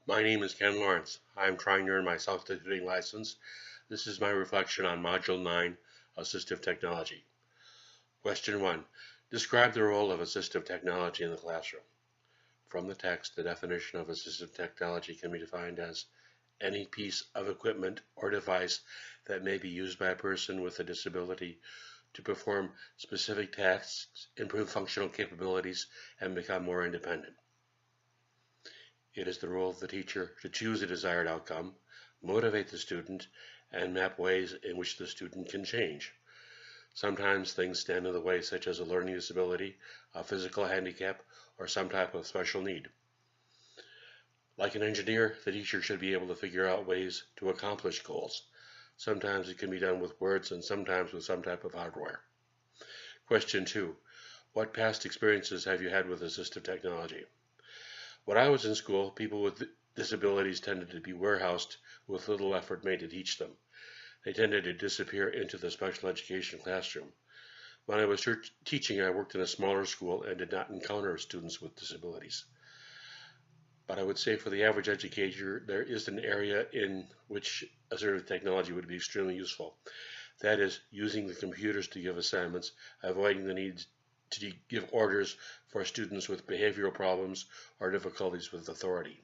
My name is Ken Lawrence. I am trying to earn my self-tutoring license. This is my reflection on Module 9, Assistive Technology. Question 1. Describe the role of assistive technology in the classroom. From the text, the definition of assistive technology can be defined as any piece of equipment or device that may be used by a person with a disability to perform specific tasks, improve functional capabilities, and become more independent. It is the role of the teacher to choose a desired outcome, motivate the student, and map ways in which the student can change. Sometimes things stand in the way, such as a learning disability, a physical handicap, or some type of special need. Like an engineer, the teacher should be able to figure out ways to accomplish goals. Sometimes it can be done with words and sometimes with some type of hardware. Question 2. What past experiences have you had with assistive technology? When I was in school, people with disabilities tended to be warehoused with little effort made to teach them. They tended to disappear into the special education classroom. When I was teaching, I worked in a smaller school and did not encounter students with disabilities. But I would say for the average educator, there is an area in which assistive technology would be extremely useful. That is, using the computers to give assignments, avoiding the need to give orders for students with behavioral problems or difficulties with authority.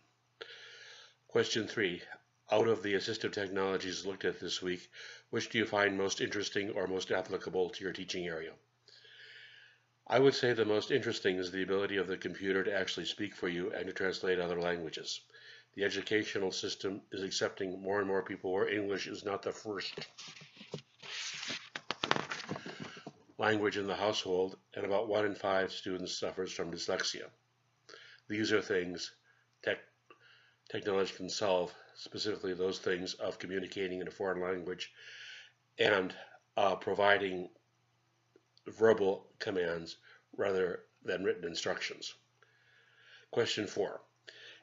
Question 3. Out of the assistive technologies looked at this week, which do you find most interesting or most applicable to your teaching area? I would say the most interesting is the ability of the computer to actually speak for you and to translate other languages. The educational system is accepting more and more people where English is not the first language in the household, and about 1 in 5 students suffers from dyslexia. These are things technology can solve, specifically those things of communicating in a foreign language and providing verbal commands rather than written instructions. Question 4.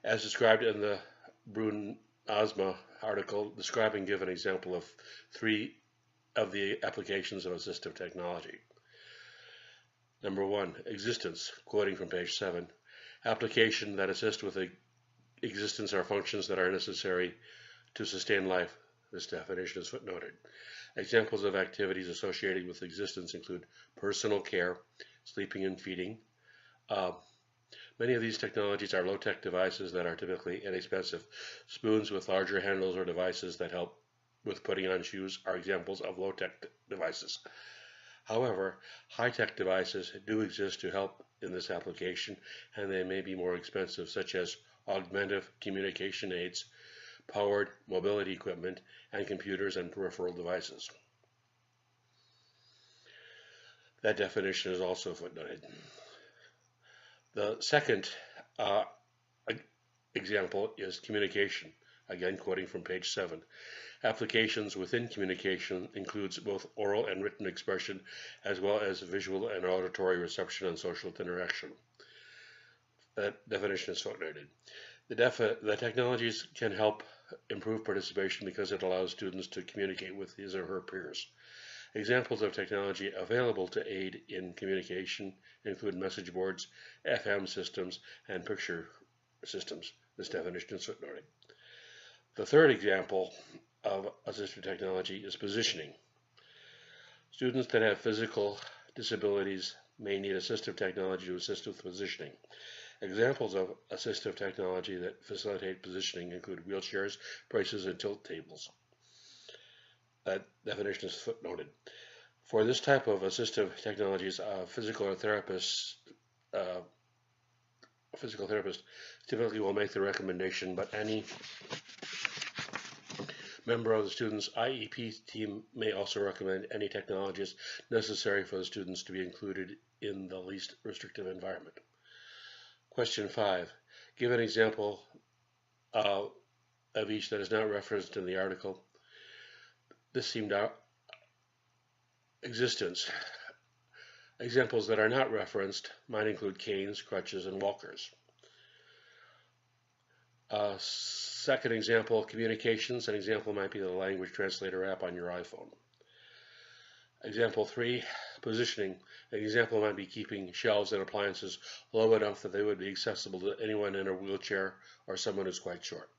As described in the Brun-Ozma article, describe and give an example of 3 of the applications of assistive technology. Number 1, existence, quoting from page 7. Application that assist with existence are functions that are necessary to sustain life. This definition is footnoted. Examples of activities associated with existence include personal care, sleeping and feeding. Many of these technologies are low-tech devices that are typically inexpensive. Spoons with larger handles or devices that help with putting on shoes are examples of low-tech devices. However, high-tech devices do exist to help in this application, and they may be more expensive, such as augmentative communication aids, powered mobility equipment, and computers and peripheral devices. That definition is also footnoted. The second example is communication, again quoting from page 7. Applications within communication includes both oral and written expression, as well as visual and auditory reception and social interaction. That definition is footnoted. The technologies can help improve participation because it allows students to communicate with his or her peers. Examples of technology available to aid in communication include message boards, FM systems, and picture systems. This definition is footnoted. The third example of assistive technology is positioning. Students that have physical disabilities may need assistive technology to assist with positioning. Examples of assistive technology that facilitate positioning include wheelchairs, braces, and tilt tables. That definition is footnoted. For this type of assistive technologies, physical therapist typically will make the recommendation, but any member of the student's IEP team may also recommend any technologies necessary for the students to be included in the least restrictive environment. Question 5. Give an example of each that is not referenced in the article. This seemed existence. Examples that are not referenced might include canes, crutches, and walkers. Second example, communications. An example might be the language translator app on your iPhone. Example 3, Positioning. An example might be keeping shelves and appliances low enough that they would be accessible to anyone in a wheelchair or someone who's quite short.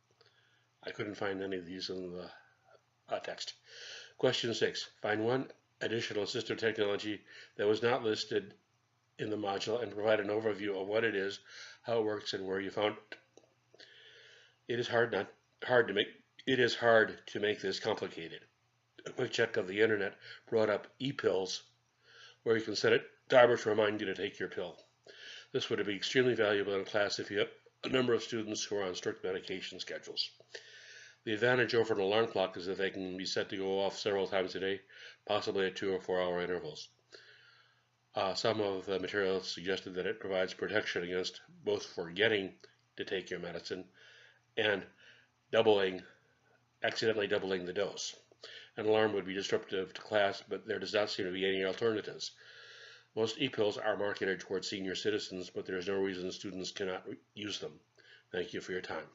I couldn't find any of these in the text. Question 6. Find one additional assistive technology that was not listed in the module and provide an overview of what it is, how it works, and where you found it. It is hard to make this complicated. A quick check of the internet brought up e-pills, where you can set a timer to remind you to take your pill. This would be extremely valuable in a class if you have a number of students who are on strict medication schedules. The advantage over an alarm clock is that they can be set to go off several times a day, possibly at 2 or 4 hour intervals. Some of the materials suggested that it provides protection against both forgetting to take your medicine and accidentally doubling the dose. An alarm would be disruptive to class, but there does not seem to be any alternatives. Most e-pills are marketed towards senior citizens, but there is no reason students cannot use them. Thank you for your time.